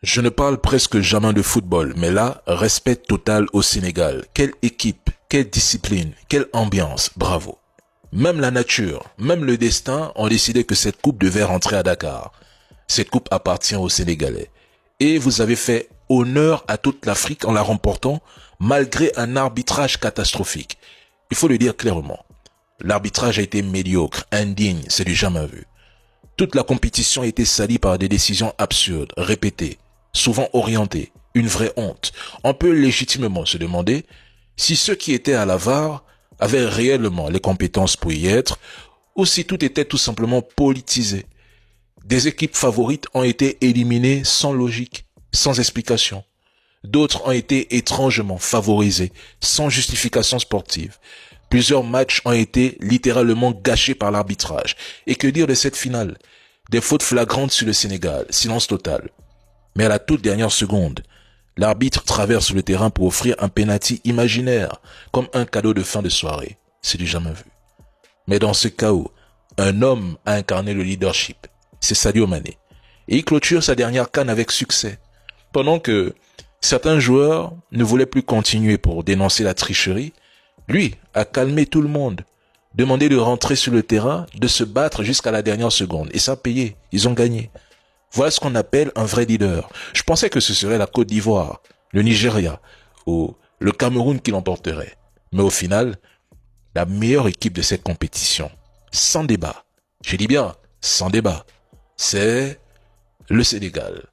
Je ne parle presque jamais de football, mais là, respect total au Sénégal. Quelle équipe, quelle discipline, quelle ambiance, bravo. Même la nature, même le destin ont décidé que cette coupe devait rentrer à Dakar. Cette coupe appartient aux Sénégalais. Et vous avez fait honneur à toute l'Afrique en la remportant malgré un arbitrage catastrophique. Il faut le dire clairement. L'arbitrage a été médiocre, indigne, c'est du jamais vu. Toute la compétition a été salie par des décisions absurdes, répétées, souvent orientées, une vraie honte. On peut légitimement se demander si ceux qui étaient à la VAR avaient réellement les compétences pour y être, ou si tout était tout simplement politisé. Des équipes favorites ont été éliminées sans logique, sans explication. D'autres ont été étrangement favorisées, sans justification sportive. Plusieurs matchs ont été littéralement gâchés par l'arbitrage. Et que dire de cette finale? Des fautes flagrantes sur le Sénégal, silence total. Mais à la toute dernière seconde, l'arbitre traverse le terrain pour offrir un penalty imaginaire, comme un cadeau de fin de soirée. C'est du jamais vu. Mais dans ce chaos, un homme a incarné le leadership. C'est Sadio Mané. Et il clôture sa dernière CAN avec succès. Pendant que certains joueurs ne voulaient plus continuer pour dénoncer la tricherie, lui a calmé tout le monde, demandé de rentrer sur le terrain, de se battre jusqu'à la dernière seconde. Et ça a payé. Ils ont gagné. Voilà ce qu'on appelle un vrai leader. Je pensais que ce serait la Côte d'Ivoire, le Nigeria ou le Cameroun qui l'emporterait. Mais au final, la meilleure équipe de cette compétition, sans débat, je dis bien sans débat, c'est le Sénégal.